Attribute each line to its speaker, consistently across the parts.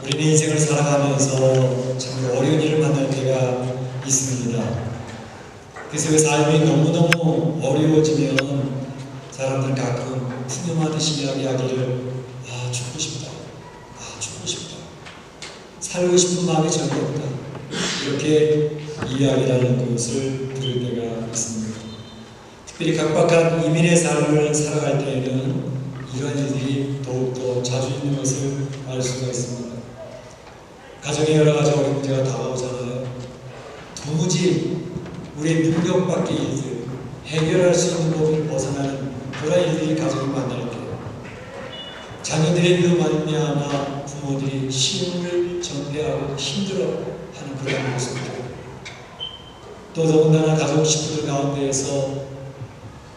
Speaker 1: 우리는 인생을 살아가면서 참 어려운 일을 만날 때가 있습니다. 그래서 그 삶이 너무너무 어려워지면 사람들은 가끔 푸념하듯이 이야기하기를 죽고 싶다. 죽고 싶다. 살고 싶은 마음이 전혀 없다. 이렇게 이야기하는 것을 들을 때가 있습니다. 특별히 각박한 이민의 삶을 살아갈 때에는 이런 일들이 더욱더 자주 있는 것을 알 수가 있습니다. 가정에 여러 가지 어려운 문제가 다가오잖아요. 도무지 우리의 능력 밖의 일들, 해결할 수 있는 법을 벗어나는 그런 일들이 가정을 만날 때 자녀들의 그 말미암아 부모들이 시험을 전폐하고 힘들어하는 그런 모습들, 또 더군다나 가족 식구들 가운데에서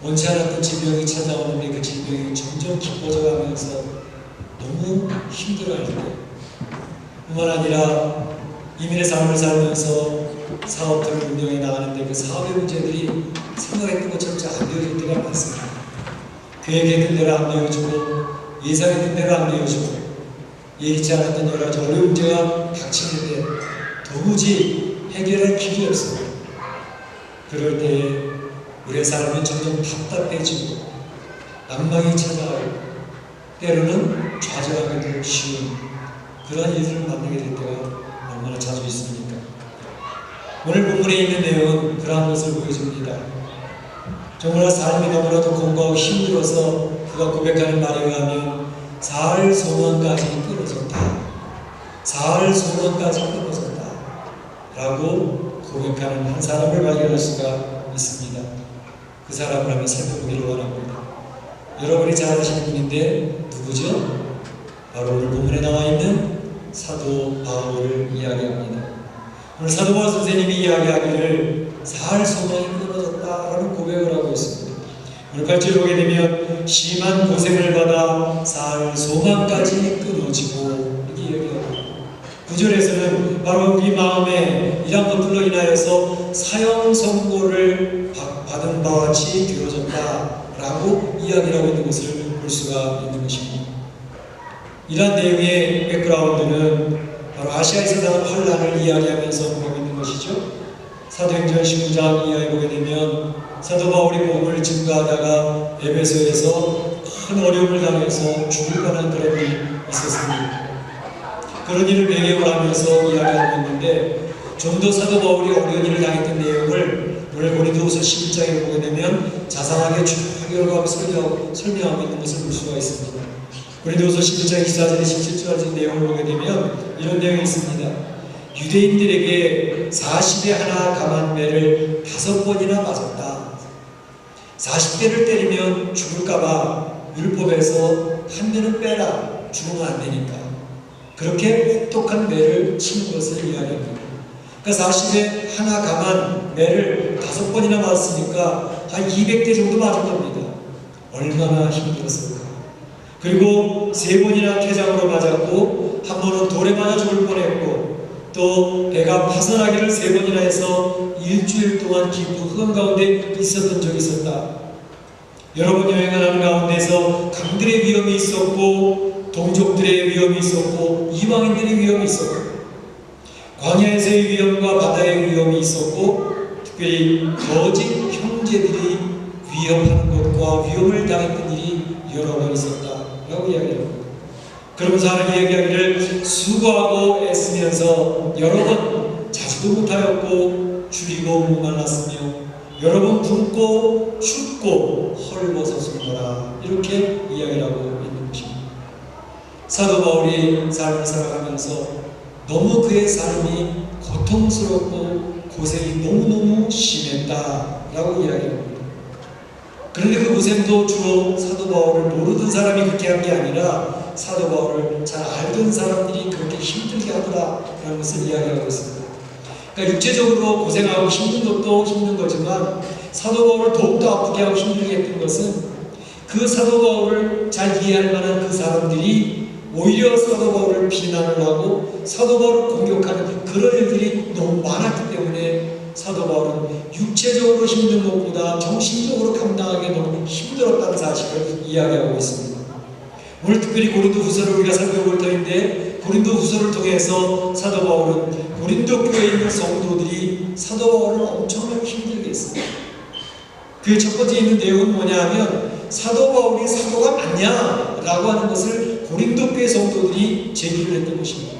Speaker 1: 원치 않았던 질병이 찾아오는데 그 질병이 점점 깊어져가면서 너무 힘들어할 때, 뿐만 아니라 이민의 삶을 살면서 사업들을 운영해 나가는데 그 사업의 문제들이 생각했던 것처럼 잘 안 되어질 때가 많습니다. 계획했던 대로 안 되어지고 예상했던 대로 안 되어지고 예기치 않았던 여러 가지 어려운 문제가 닥치는데 도무지 해결할 길이 없습니다. 그럴 때에 우리의 삶은 점점 답답해지고 낭망이 찾아오고 때로는 좌절하기도 쉬운 그런 일들을 만나게 될 때가 얼마나 자주 있습니까? 오늘 본문에 있는 내용은 그러한 것을 보여줍니다. 정말 삶이 너무나도 공고하고 힘들어서 그가 고백하는 말에 의하면 사흘 소망까지 끊어졌다. 사흘 소망까지 끊어졌다. 라고 고백하는 한 사람을 발견할 수가 있습니다. 그 사람을 한번 살펴보기를 원합니다. 여러분이 잘 아시는 분인데 누구죠? 바로 오늘 본문에 나와 있는 사도 바울을 이야기합니다. 오늘 사도 바울 선생님이 이야기하기를 사흘 소망이 끊어졌다라는 고백을 하고 있습니다. 오늘 8절에 보게 되면 심한 고생을 받아 사흘 소망까지 끊어지고 이렇게 이야기합니다. 9절에서는 바로 우리 마음에 이런 것들로 인하여서 사형 선고를 받은 바와 같이 되어졌다라고 이야기를 하고 있는 것을 볼 수가 있는 것입니다. 이러한 내용의 백그라운드는 바로 아시아에서 나온 환란을 이야기하면서 보고 있는 것이죠. 사도행전 19장 이하에 보게 되면 사도 바울이 복음을 증거하다가 에베소에서 큰 어려움을 당해서 죽을 뻔한 그런 일이 있었습니다. 그런 일을 배경으로 하면서 이야기하고 있는데 좀 더 사도 바울이 어려운 일을 당했던 내용을 오늘 고린도후서 11장에 보게 되면 자상하게 쭉 설명하고 있는 것을 볼 수가 있습니다. 고린도후서 11장 24절에 17절까지 내용을 보게 되면 이런 내용이 있습니다. 유대인들에게 40에 하나 감한 매를 5번이나 맞았다. 40대를 때리면 죽을까봐 율법에서 한 대는 빼라. 죽으면 안 되니까. 그렇게 혹독한 매를 치는 것을 이야기합니다. 그러니까 40에 하나 감한 매를 5번이나 맞았으니까 한 200대 정도 맞은 겁니다. 얼마나 힘들었을까. 그리고 3번이나 퇴장으로 맞았고 한 번은 돌에 맞아 죽을 뻔했고 또 배가 파손하기를 3번이나 해서 일주일 동안 기부 흑암 가운데 있었던 적이 있었다. 여러 번 여행을 하는 가운데서 강들의 위험이 있었고 동족들의 위험이 있었고 이방인들의 위험이 있었고 광야에서의 위험과 바다의 위험이 있었고 특별히 거짓 형제들이 위협하는 것과 위험을 당했던 일이 여러 번 있었다라고 이야기합니다. 그러면서 하나님 이야기하기를 수고하고 애쓰면서 여러 번 자지도 못하였고 줄이고 목말랐으며 여러 번 굶고 춥고 헐벗었으므라 이렇게 이야기를 하고 있는 것입니다. 사도 바울이 삶을 살아가면서 너무 그의 삶이 고통스럽고 고생이 너무너무 심했다라고 이야기합니다. 그런데 그 고생도 주로 사도 바울을 모르던 사람이 그렇게 한 게 아니라 사도 바울을 잘 알던 사람들이 그렇게 힘들게 하더라라는 것을 이야기하고 있습니다. 그러니까 육체적으로 고생하고 힘든 것도 힘든 거지만 사도 바울을 더욱더 아프게 하고 힘들게 했던 것은 그 사도 바울을 잘 이해할 만한 그 사람들이 오히려 사도 바울을 비난을 하고 사도 바울을 공격하는 그런 일들이 너무 많았기 때문에 사도 바울은 육체적으로 힘든 것보다 정신적으로 감당하기 너무 힘들었다는 사실을 이야기하고 있습니다. 오늘 특별히 고린도후서를 우리가 살펴볼 터인데 고린도후서를 통해서 사도 바울은 고린도 교회에 있는 성도들이 사도 바울을 엄청나게 힘들게 했습니다. 그 첫 번째 있는 내용은 뭐냐면 사도 바울이 사도가 맞냐라고 하는 것을 고린도 교회 성도들이 제기를 했던 것입니다.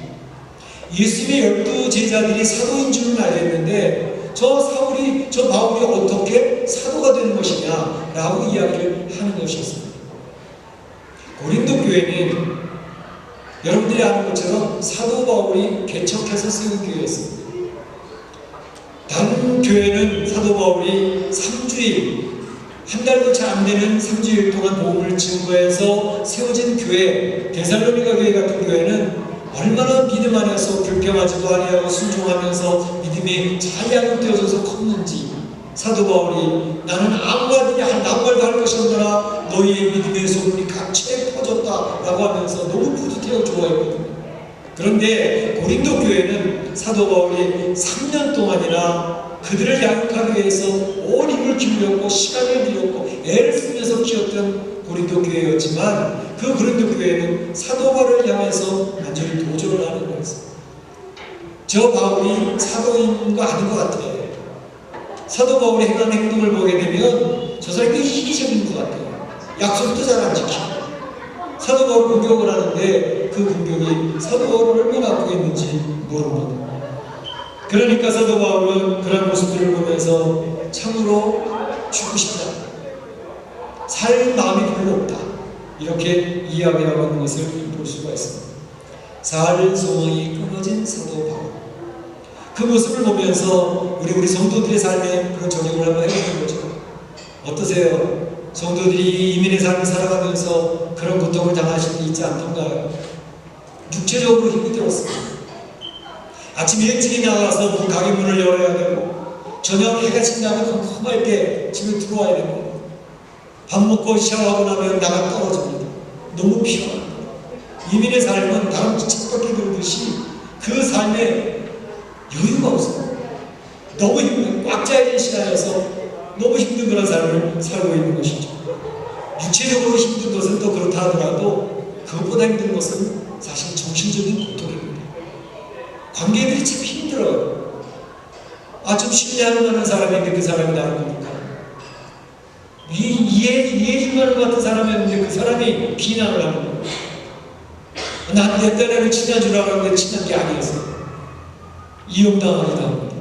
Speaker 1: 예수님의 12 제자들이 사도인 줄은 알겠는데 저 바울이 어떻게 사도가 되는 것이냐라고 이야기를 하는 것이었습니다. 고린도 교회는 여러분들이 아는 것처럼 사도 바울이 개척해서 세운 교회였습니다. 다른 교회는 사도 바울이 3주일, 한 달도 채 안 되는 3주일 동안 복음을 증거해서 세워진 교회, 데살로니가 교회 같은 교회는 얼마나 믿음 안에서 불평하지도 아니하고 순종하면서 믿음이 잘 양육되어져서 컸는지 사도 바울이 나는 아무 말도 할 것이 없노라 너희의 믿음의 소문이 각처에 퍼졌다라고 하면서 너무 뿌듯해하고 좋아했거든요. 그런데 고린도 교회는 사도 바울이 3년 동안이나 그들을 양육하기 위해서 온 힘을 기울였고 시간을 들였고 애를 쓰면서 키웠던 고린도 교회였지만 그 고린도 교회는 사도 바울을 향해서 완전히 도전을 하는 거였어요. 저 바울이 사도인 거 아닌 것 같아요. 사도 바울이 행한 행동을 보게 되면 저 사람이 이기적인 것 같아요. 약속도 잘 안 지키고 사도 바울 공격을 하는데 그 공격이 사도 바울을 얼마나 아프게 했는지 모릅니다. 그러니까 사도 바울은 그런 모습들을 보면서 참으로 죽고 싶다, 살 마음이 별로 없다, 이렇게 이야기하고 있는 것을 볼 수가 있습니다. 살 소망이 끊어진 사도 바울, 그 모습을 보면서 우리 성도들의 삶에 그런 적용을 한번 해보는 거죠. 어떠세요? 성도들이 이민의 삶을 살아가면서 그런 고통을 당하실 때 있지 않던가요? 육체적으로 힘이 들었습니다. 아침 일찍이 나가서 가게 문을 열어야 되고 저녁 해가 진다면 컴컴할 때 집에 들어와야 되고 밥 먹고 샤워하고 나면 나가 떨어집니다. 너무 피곤합니다. 이민의 삶은 다른 책밖에 들듯이 그 삶에 여유가 없어요. 너무 힘든, 꽉 짜여진 시간에서 너무 힘든 그런 삶을 살고 있는 것이죠. 육체적으로 힘든 것은 또 그렇다 하더라도 그것보다 힘든 것은 사실 정신적인 고통입니다. 관계들이 참 힘들어요. 좀 신뢰할 만한 사람인데 그 사람이 나를 뭡니까? 이해해줄 만한 것 같은 사람이었는데 그 사람이 비난을 하는 거예요. 난 내 딴에는 친한 줄 알았는데 친한 게 아니었어. 이용당하기도 합니다.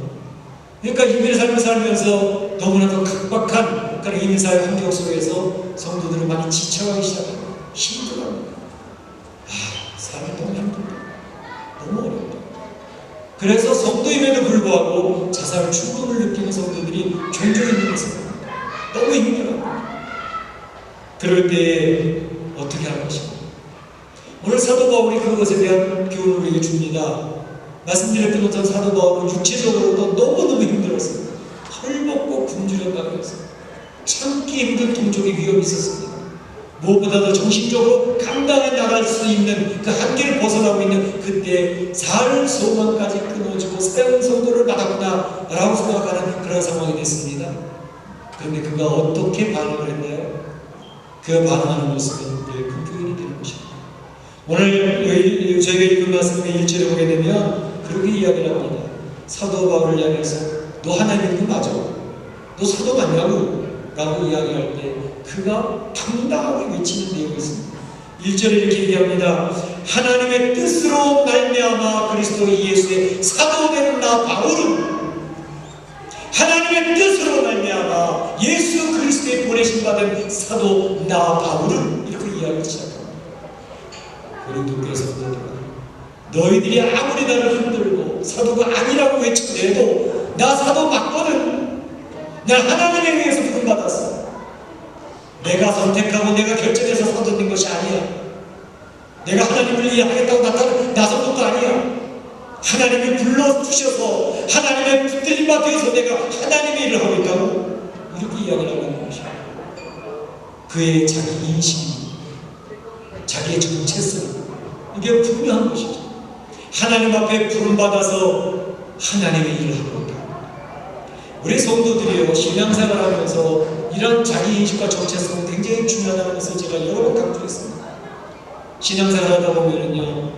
Speaker 1: 그러니까 이민의 삶을 살면서 너무나도 각박한 그런 이민사회 환경 속에서 성도들은 많이 지쳐가기 시작합니다. 힘들어합니다. 삶이 너무 힘들다. 너무 어렵다. 그래서 성도임에도 불구하고 자살 충동을 느끼는 성도들이 종종 있는 것입니다. 너무 힘들어합니다. 그럴 때 어떻게 할 것인가? 오늘 사도 바울이 그것에 대한 교훈을 우리에게 줍니다. 말씀드렸던 것처럼 사도 바울은 육체적으로도 너무너무 힘들었습니다. 헐벗고 굶주렸다고 했어요. 참기 힘든 동족의 위험이 있었습니다. 무엇보다도 정신적으로 감당해 나갈 수 있는 그 한계를 벗어나고 있는 그때 살 소망까지 끊어지고 새로운 성도를 받았구나 라고 생각하는 그런 상황이 됐습니다. 그런데 그가 어떻게 반응을 했나요? 그 반응하는 모습은 늘 큰 교훈이 되는 것입니다. 오늘 저희가 읽은 말씀의 1절에 보게 되면 그렇게 이야기를 합니다. 사도 바울을 향해서 너 하나님도 맞아? 너 사도 맞냐고? 라고 이야기할 때 그가 당당하게 외치는 내용이 있습니다. 1절에 이렇게 얘기합니다. 하나님의 뜻으로 말미암아 그리스도 예수의 사도되는 나 바울은 하나님의 뜻으로 말미암아 예수 그리스도의 보내심 받은 사도 나 바울은 이렇게 이야기를 시작합니다. 고린도 교회 성도들아, 너희들이 아무리 나를 흔들고 사도가 아니라고 외쳐내도 나 사도 맞거든. 난 하나님에 의해서 부름받았어. 내가 선택하고 내가 결정해서 사도 된 것이 아니야. 내가 하나님을 이해하겠다고 나선 것도 아니야. 하나님이 불러주셔서 하나님의 붙들림 바 되어서 내가 하나님의 일을 하고 있다고 이렇게 이야기를 하는 것이야. 그의 자기 인식이, 자기의 정체성, 이게 분명한 것이죠. 하나님 앞에 부름받아서 하나님의 일을 하고 있다. 우리 성도들이요, 신앙생활 하면서 이런 자기인식과 정체성은 굉장히 중요하다는 것을 제가 여러 번 강조했습니다. 신앙생활 하다 보면은요,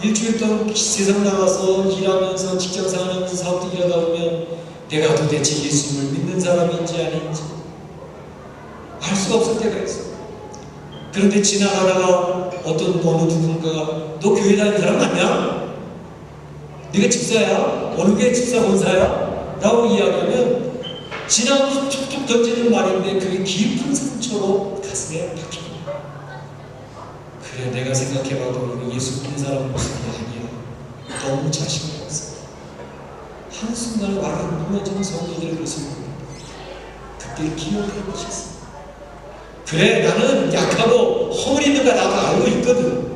Speaker 1: 일주일 동안 세상 나가서 일하면서 직장생활하면서 사업도 일하다 보면 내가 도대체 예수님을 믿는 사람인지 아닌지 알 수가 없을 때가 있어. 그런데 지나가다가 어떤 어느 누군가가 너 교회 다니는 사람 맞냐? 네가 집사야? 어느 교회 집사 권사야? 라고 이야기하면 지나가면서 툭툭 던지는 말인데 그게 깊은 상처로 가슴에 박힙니다. 그래, 내가 생각해봐도 이거 예수 믿는 사람 모습이 아니야. 너무 자신이 없어. 한순간에 와락 무너지는 성도들의 모습을 그때 기억할 것이 있어. 그래, 나는 약하고 허물 있는 거 나도 알고 있거든.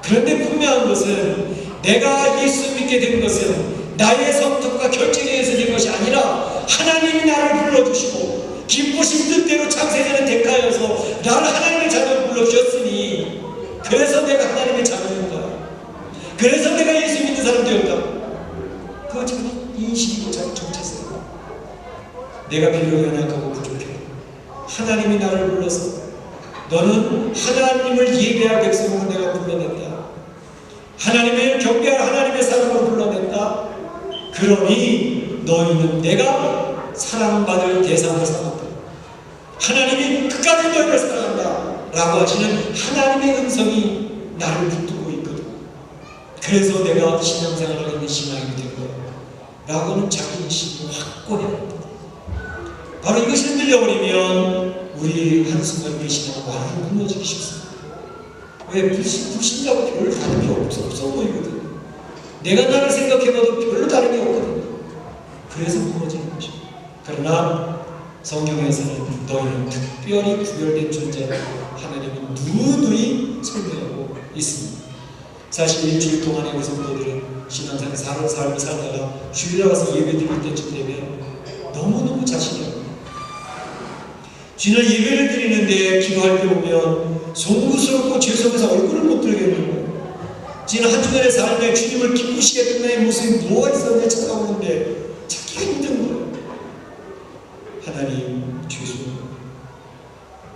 Speaker 1: 그런데 분명한 것은 내가 예수 믿게 된 것은 나의 선택과 결정에 의해서 된 것이 아니라 하나님이 나를 불러주시고 기쁘신 뜻대로 창세전에 택하여서 나를 하나님의 자녀로 불러주셨으니 그래서 내가 하나님의 자녀인 거야. 그래서 내가 예수 믿는 사람 되었다. 그거 참 인식이고 참 정체성. 내가 비록 연약하고 부족해. 하나님이 나를 불러서 너는 하나님을 예배할 백성으로 내가 불러냈다. 하나님을 경배할 하나님의 사람으로 불러냈다. 그러니 너희는 내가 사랑받을 대상을 삼았다. 하나님이 끝까지 너희를 사랑한다 라고 하시는 하나님의 음성이 나를 붙들고 있거든. 그래서 내가 신앙생활을 하는 신앙이 된 거야 라고 하는 자기인식이 확고해야 합니다. 바로 이것이 흔들려버리면 우리 한순간 그 신앙은 완전히 무너지기 쉽습니다. 왜? 불신자고 별로 다른 게 없어 보이거든. 내가 나를 생각해봐도 별로 다른 게 없거든. 그래서 무너지는 것입니다. 그러나 성경에서는 너희는 특별히 구별된 존재라 하나님은 누누이 설명하고 있습니다. 사실 일주일 동안의 우리 성도들은 신앙생활 삶을 살다가 주일에 와서 예배 드릴 때쯤 되면 너무너무 자신이 없어요. 주일날 예배를 드리는데 기도할 때 보면 송구스럽고 죄송해서 얼굴을 못 들겠는 거예요. 지난 한 주간의 삶에 주님을 기쁘시게 했던 나의 모습이 뭐가 있었는지 찾아오는데 찾기가 힘든 거예요. 하나님 죄송해요.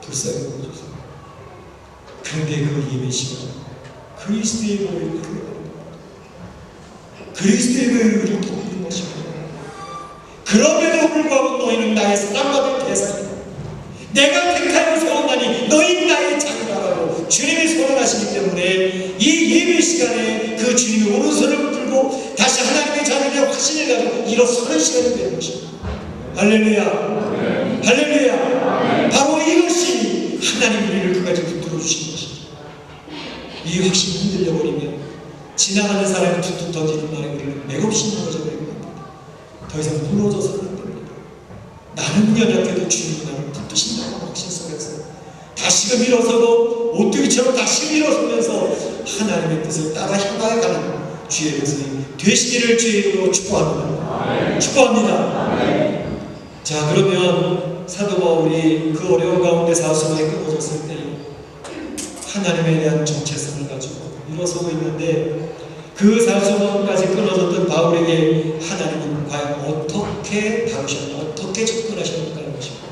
Speaker 1: 불쌍히 여겨주세요. 그런데 그 예배 시간 그리스도의 보혈을 그리스도의 보혈을 돕는 것입니다. 그럼에도 불구하고 너희는 나의 사랑받을 대상이다. 내가 택하여 세웠나니 너희 나의 자녀라고 주님이 선언하시기 때문에 이 예배 시간에 그 주님의 오른손을 붙들고 다시 하나님의 자녀의 확신을 가지고 일어서는 시간이 되는 것입니다. 할렐루야. 할렐루야. 바로 이것이 하나님 우리를 그까지 붙들어 주신 것입니다. 이 확신이 흔들려버리면 지나가는 사람이 툭툭 던지는 말에 우리는 맥없이 무너져버리는 겁니다. 더 이상 무너져서는 안 됩니다. 나는 연약해도 주님이 나를 붙드신다는 확신 속에서 다시금 일어서고 오뚜기처럼 다시 일어서면서 하나님의 뜻을 따라 향하여가는 주의 백성이 되시기를 주의 이름으로 축복합니다. 축복합니다. 자, 그러면 사도 바울이 그 어려운 가운데 사수만에 끊어졌을 때 하나님에 대한 정체성을 가지고 일어서고 있는데 그 사수만까지 끊어졌던 바울에게 하나님은 과연 어떻게 다루셨나, 어떻게 접근하셨는가 하는 것입니다.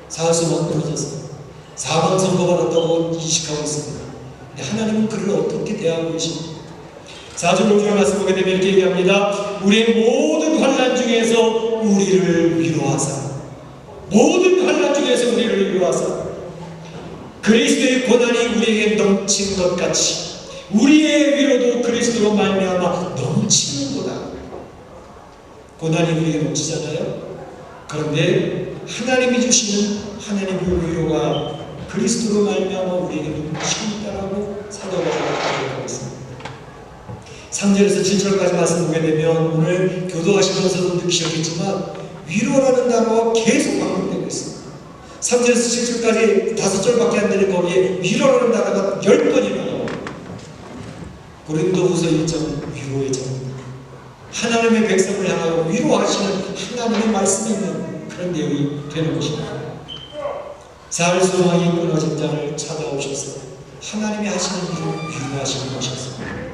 Speaker 1: 사수만 끊어져서 사방 선고받았다고 인식하고 있습니다. 근데 하나님은 그를 어떻게 대하고 계십니까? 4절 5절 말씀 보게 되면 이렇게 얘기합니다. 우리의 모든 환난 중에서 우리를 위로하사, 모든 환난 중에서 우리를 위로하사 그리스도의 고난이 우리에게 넘치는 것 같이 우리의 위로도 그리스도로 말미암아 넘치는도다. 고난이 우리에게 넘치잖아요. 그런데 하나님이 주시는 하나님의 위로가 그리스도로 말미암아 우리에게 넘치고 있다라고 사도 바울이 고백하고 있습니다. 3절에서 7절까지 말씀 보게 되면 오늘 교도하시면서도 느끼셨겠지만 위로라는 단어가 계속 반복되고 있습니다. 3절에서 7절까지 5절밖에 안 되는 거기에 위로라는 단어가 10번이나 나옵니다. 고린도후서 1장은 위로의 장입니다. 하나님의 백성을 향하여 위로하시는 하나님의 말씀이 있는 그런 내용이 되는 것입니다. 사흘 소망이 끊어진 자를 찾아오셔서 하나님이 하시는 일을 위로하시는 것이었습니다.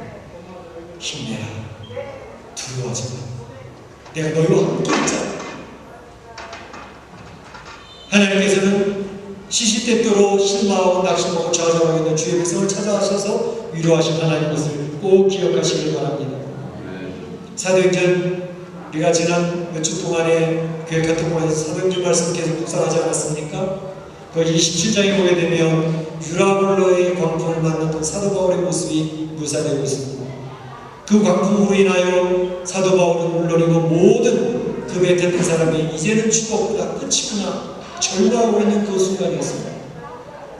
Speaker 1: 힘내라, 두려워하지 마, 내가 너희와 함께 있잖아. 하나님께서는 시시때때로 실망하고 낙심하고 좌절하고 있는 주의 백성을 찾아가셔서 위로하신 하나님 것을 꼭 기억하시길 바랍니다. 사도행전 우리가 지난 몇 주 동안에 교회 카톡방에서 사도행전 말씀 계속 묵상하지 않았습니까? 그 27장에 보게 되면 유라굴로의 광풍을 만났던 사도 바울의 모습이 묘사되고 있습니다. 그 광풍으로 인하여 사도 바울은 물론이고 모든 그 뱉었던 사람이 이제는 축복보다 끝이구나 절망하고 있는 그 순간이었습니다.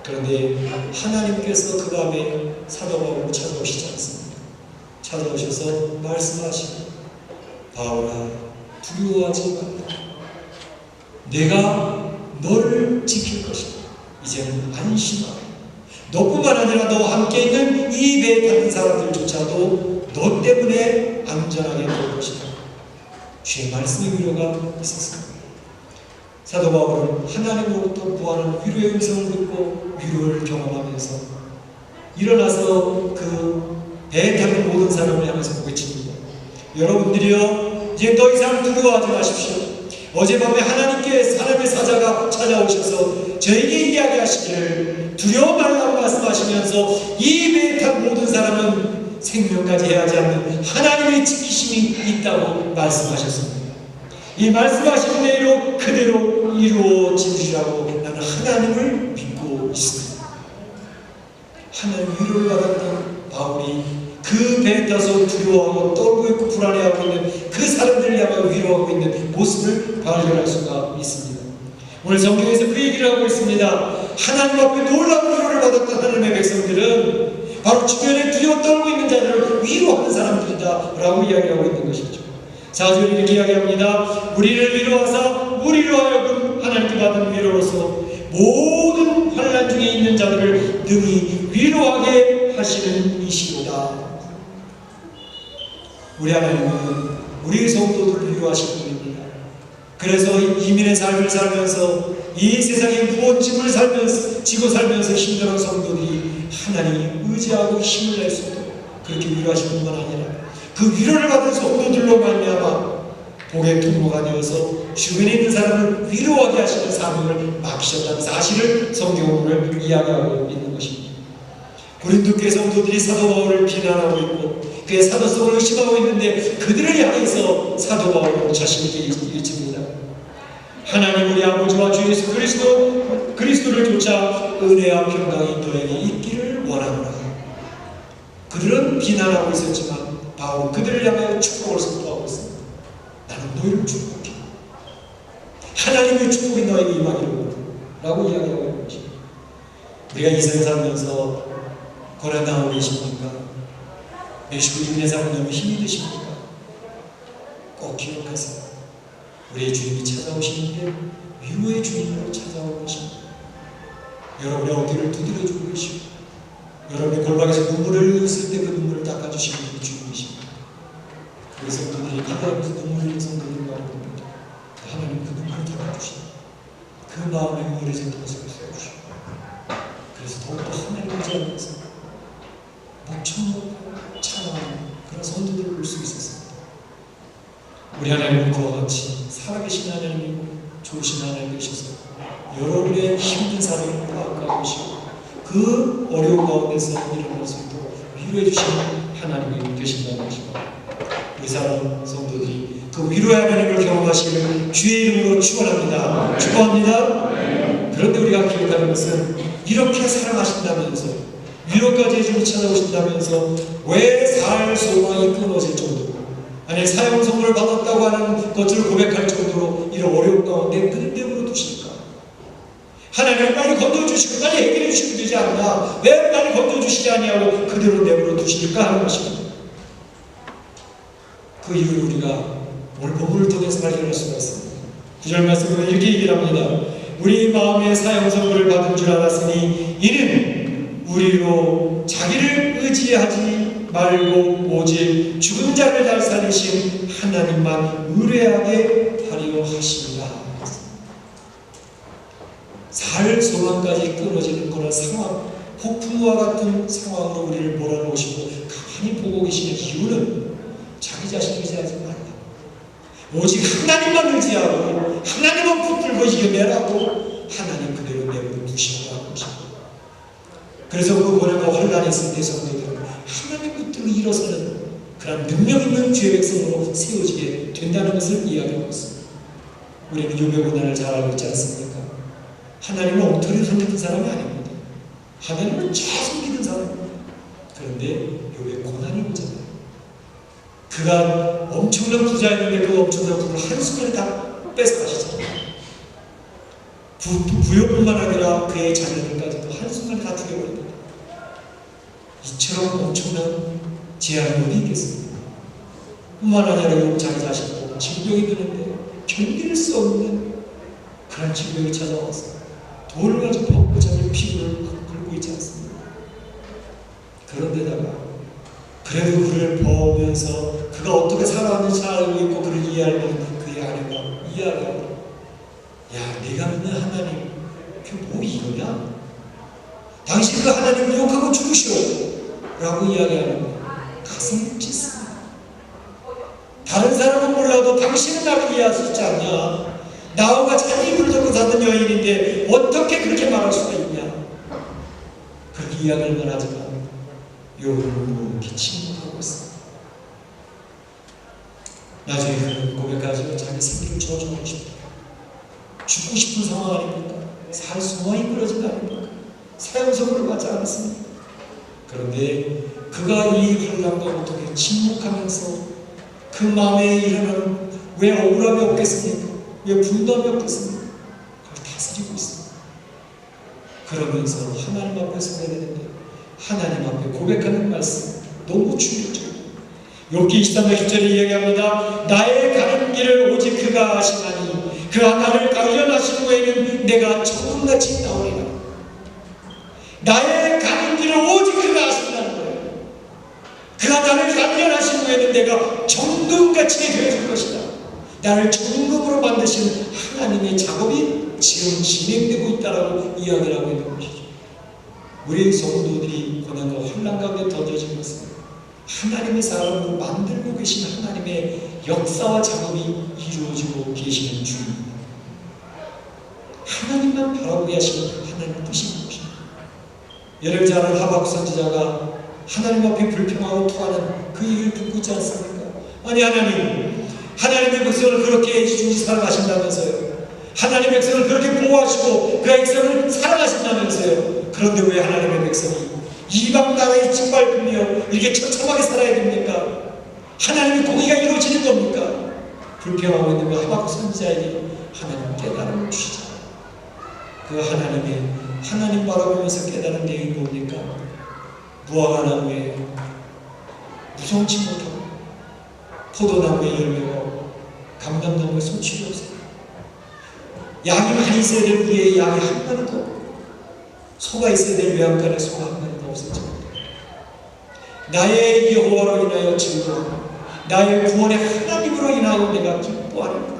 Speaker 1: 그런데 하나님께서 그 다음에 사도 바울을 찾아오시지 않습니다. 찾아오셔서 말씀하시고 바울아 두려워하지 말라. 내가 너를 지킬 것이다. 이제는 안심하라. 너뿐만 아니라 너와 함께 있는 이 배에 타는 사람들조차도 너 때문에 안전하게 될 것이다. 주의 말씀의 위로가 있었습니다. 사도 바울은 하나님으로부터 구하는 위로의 음성을 듣고 위로를 경험하면서 일어나서 그 배에 타는 모든 사람을 향해서 고개칩니다. 여러분들이요, 이제 더 이상 두려워하지 마십시오. 어젯밤에 하나님의 사자가 찾아오셔서 저에게 이야기하시기를 두려워 말라고 말씀하시면서 이 배에 탄 모든 사람은 생명까지 해하지 않는 하나님의 지키심이 있다고 말씀하셨습니다. 이 말씀하신 대로 그대로 이루어지리라고 나는 하나님을 믿고 있습니다. 하나님 위로를 받았던 바울이 그 배에 타서 두려워하고 떨고 있고 불안해하고 있는 그 사람들을 향하여 위로하고 있는 모습을 발견할 수가 있습니다. 오늘 성경에서 그 얘기를 하고 있습니다. 하나님 앞에 놀라운 위로를 받았던 하나님의 백성들은 바로 주변에 두려워 떨고 있는 자들을 위로하는 사람들이다 라고 이야기하고 있는 것이죠. 4절에 이렇게 이야기합니다. 우리를 위로하사 우리로 하여금 하나님께 받은 위로로서 모든 환난 중에 있는 자들을 능히 위로하게 하시는 이시로다. 우리 하나님은 우리 성도들을 위로하실 분입니다. 그래서 이민의 삶을 살면서 이 세상의 무거운 짐을 지고 살면서 힘들어하는 성도들이 하나님이 의지하고 힘을 낼 수 있도록 그렇게 위로하실 뿐만 아니라 그 위로를 받은 성도들로 말미암아 복의 통로가 되어서 주변에 있는 사람을 위로하게 하시는 사명을 맡기셨다는 사실을 성경은 이야기하고 있는 것입니다. 고린도 교회 성도들이 사도 바울을 비난하고 있고 그의 사도성을 의심하고 있는데 그들을 향해서 사도 바울은 자신에게 일칩니다. 하나님 우리 아버지와 주 예수 그리스도를 쫓아 은혜와 평강이 너에게 있기를 원하노라. 그들은 비난하고 있었지만 바울은 그들을 향하여 축복을 선포하고 있습니다. 나는 너희를 축복해. 하나님의 축복이 너에게 임하기를 원한다 라고 이야기하고 있는 것입니다. 우리가 이 세상 살면서 고난당하고 계십니까? 내시고 이민의 삶은 너무 힘이 드십니까? 꼭 기억하세요. 우리의 주님이 찾아오시는 게 위로의 주님으로 찾아오는 것입니다. 여러분의 어깨를 두드려주고 계시고 여러분의 골방에서 눈물을 흘렸을 때 그 눈물을 닦아주시는 그 주님이십니다. 우리 성도들이 기도하면서 눈물 흘리는 성도들을 바라봅니다. 하나님 그 눈물을 닦아주시고 그 마음의 우울해진 것을 세워주시고 그래서 더욱더 하나님을 의지하면서 목청 놓고 찬양하는 그런 성도들을 볼 수 있었습니다. 우리 하나님은 그와 같이 살아계신 하나님이고 좋으신 하나님이셔서 여러분의 힘든 삶을 파악하고 계시고 그 어려운 가운데서 일어날 수 있도록 위로해 주시는 하나님이 되신다는 것입니다. 우리 사랑 성도들이 그 위로의 하나님을 경험하시기를 주의 이름으로 축원합니다. 축원합니다. 그런데 우리가 기억하는 것은 이렇게 사랑하신다면서 위로까지 해주고 찾아오신다면서 왜 살 소망이 끊어질 정도로 아니 사형 선고를 받았다고 하는 것을 고백할 정도로 이런 어려운 가운데 내버려 두실까? 하나님을 빨리 건져주시고 빨리 해결해 주시면 되지 않나? 왜 빨리 건져주시지 아니하고 그대로 내버려 두실까 하는 것입니다. 그 이유를 우리가 오늘 본문을 통해서 발견할 수가 있습니다. 9절 말씀으로 이렇게 얘기를 합니다. 우리 마음에 사형 선고를 받은 줄 알았으니 이는 우리로 자기를 의지하지 말고 오직 죽은 자를 잘 살리신 하나님만 의뢰하게 하려 하십니다. 살 소망까지 끊어지는 그런 상황, 폭풍과 같은 상황으로 우리를 몰아넣으시고 가만히 보고 계시는 이유는 자기 자신을 의지하지 말라. 오직 하나님만 의지하고 하나님만 붙들고 이겨내라고 하나님 그대로 내버려 두시라고 하는 것입니다. 그래서 그 고난과 환난이 있을 때 성도들은 하나님 붙들고 일어서는 그런 능력 있는 주의 백성으로 세워지게 된다는 것을 이야기하고 있습니다. 우리는 욥의 고난을 잘 알고 있지 않습니까? 하나님은 엉터리로 섬기는 사람이 아닙니다. 하나님을 계속 믿는 사람입니다. 그런데 욥의 고난이 오잖아요. 그가 엄청난 부자였는데 그 엄청난 부를 한순간에 다 뺏어가시잖아요. 부여뿐만 아니라 그의 자녀들까지도 한순간에 다 죽여버립니다. 이처럼 엄청난 재앙이 어디 있겠습니까? 뿐만 아니라 욥 자기 자신도 질병이 드는데 견딜 수 없는 그런 질병이 찾아와서 돌을 가지고 벗고 자기 피부를 긁고 있지 않습니까? 그런데다가 그래도 그를 보면서 그가 어떻게 살아왔는지 잘 알고 있고 그를 이해할 만한 그의 아내가 이야기하고, 야, 네가 믿는 하나님 그게 뭐 이거냐? 당신 그 하나님을 욕하고 죽으시오 라고 이야기하는 거예요. 가슴이 찢습니다. 다른 사람은 몰라도 당신은 나를 이해할 수 있지 않냐? 나와 자기 입을 덮고 사는 여인인데 어떻게 그렇게 말할 수가 있냐? 그렇게 이야기를 하지만 욥은 이렇게 침묵하고 있습니다. 나중에 그는 고백하지만 자기 생기를 저주하고 싶다. 죽고 싶은 상황 아닙니까? 살 수가 이끌어진 거 아닙니까? 사형선고를 받지 않았습니까? 그런데 그가 이 환난과 고통에 침묵하면서 그 마음에 일어나는 왜 억울함이 없겠습니까? 왜 분노함이 없겠습니까? 그걸 다스리고 있습니다. 그러면서 하나님 앞에 서야 되는데 하나님 앞에 고백하는 말씀 너무 충격적이에요. 욥기 23장 10절에 이야기합니다. 나의 가는 길을 오직 그가 아시나니 그가 나를 단련하신 후에는 내가 천금같이 나오리라. 나의 가는 길을 오직 그가 아신다는 거예요. 그가 나를 단련하신 후에는 내가 정금같이 되어줄 것이다. 나를 정금으로 만드신 하나님의 작업이 지금 진행되고 있다라고 이야기를 하고 있는 것이죠. 우리 성도들이 고난과 환난 가운데 던져진 것은 하나님의 사람으로 만들고 계신 하나님의 역사와 작업이 이루어지고 계시는 중입니다. 하나님만 바라보게 하시는 하나님의 뜻인 것입니다. 예를 잘 아는 하박국 선지자가 하나님 앞에 불평하고 토하는 그 얘기를 듣고 있지 않습니까? 아니 하나님, 하나님의 백성을 그렇게 애지중지 사랑하신다면서요. 하나님의 백성을 그렇게 보호하시고 그 백성을 사랑하신다면서요. 그런데 왜 하나님의 백성이 이방 나라에 짓밟히며 이렇게 처참하게 살아야 됩니까? 하나님의 공의가 이루어지는 겁니까? 불평하고 있는 그 하박국 선지자에게 하나님 깨달음을 주시잖아요. 그 하나님 바라보면서 깨달은 내용이 뭡니까? 무화과 나무에 무성치 못하고 포도나무에 열매가 감람나무에 소출이 없어요. 양이 많이 있어야 될 위에 양이 한 마리도 없고 소가 있어야 될 외양간에 소가 한 마리도 없었죠. 나의 여호와로 인하여 즐거워 나의 구원의 하나님으로 인하여 내가 기뻐하리라.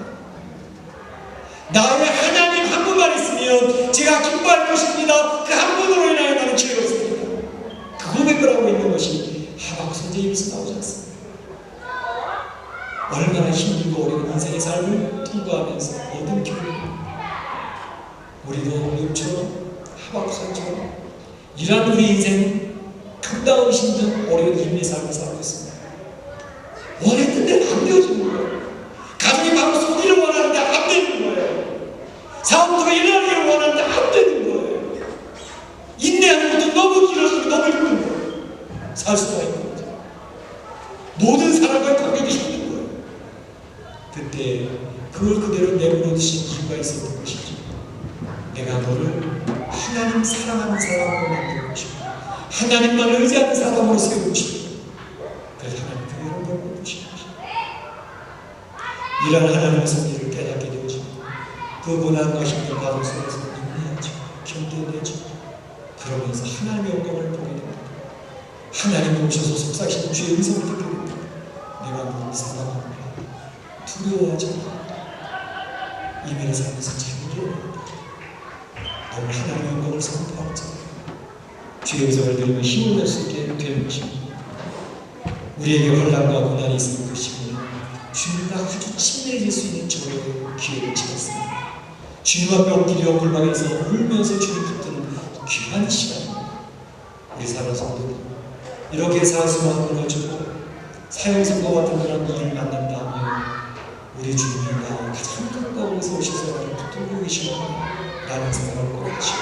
Speaker 1: 나의 하나님 한 분만 있으면 제가 기뻐할 것입니다. 그 한 분으로 인하여 나는 즐겁습니다. 그 고백을 하고 있는 것이 하박국 선지자의 입에서 나오지 않습니다. 얼마나 힘들고 어려운 인생의 삶을 통과하면서 얻은 기쁨입니다. 우리도 욥처럼 하박국 선지자처럼 이러한 우리 인생 극다운 힘든 어려운 힘의 삶을 살고 있습니다. 원했는데 안 되어지는 거예요. 가족이 바로 소리를 원하는데 안 되는 거예요. 사업부가 일어나기를 원하는데 안 되는 거예요. 인내하는 것도 너무 길어지고 너무 힘든 거예요. 살 수가 있는 거죠. 모든 사람과의 관계도 힘든 거예요. 그때 그걸 그대로 내버려 두신 이유가 있었던 것이죠. 내가 너를 하나님 사랑하는 사람으로 만들고 싶어. 하나님만 의지하는 사람으로 세우고 싶어. 그래서 하나님 그대로 내버려 두신 것입니다. 이런 하나님의 섭리를 깨닫게 되어지고 그 고난과 힘든 과정 속에서 인내하죠. 견뎌내죠. 그러면서 하나님의 영광을 보게 됩니다. 하나님이 오셔서 속삭이시는 주의 음성을 듣게 됩니다. 내가 너를 사랑합니다. 두려워하지 않아. 이민의 삶에서 자유를 얻는다. 너는 하나님의 영광을 선포하잖아요. 주의 음성을 들으며 힘을 낼 수 있게 되는 것입니다. 우리에게 환난과 고난이 있을 것이면 주님과 아주 친밀해질 수 있는 저의 기회를 찾았습니다. 주님 앞에 엎드려 골방에서 울면서 주님 붙드는 귀한 시간입니다. 우리 사랑 성도들, 이렇게 사수만 끊어주고 사형선고 같은 그런 일을 만난다면 우리 주님이 나의 가장 가까운 곳에 오셔서 나를 붙들고 계시구나라는 생각을 꼭 하시고,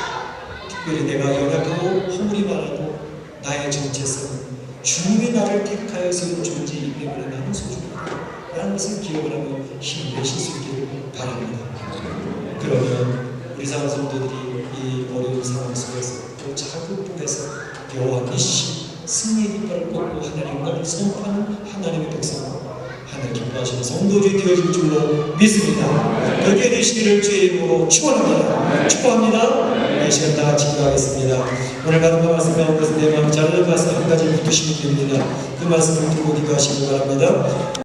Speaker 1: 특별히 내가 연약하고 허물이 많아도 나의 정체성은 주님이 나를 택하여서 이 존재이기 때문에 나는 소중하다라는 것을 기억을 하며 힘내실 수 있기를 바랍니다. 그러면 우리 사랑 성도들이 이 어려운 상황 속에서 또 잘 극복해서 여호와 니시 승리의 깃발을 꽂고 하나님 나를 선포하는 하나님의 백성, 하나님 기뻐하시는 성도들이 되어질 줄로 믿습니다. 그렇게 되시기를 주의 이름으로 축원합니다. 축복합니다. 이 시간 다 같이 기도하겠습니다. 오늘 받은 말씀 가운데서 내 마음이 자르는 말씀 한 가지 붙으시면 됩니다. 그 말씀을 듣고 기도하시기 바랍니다.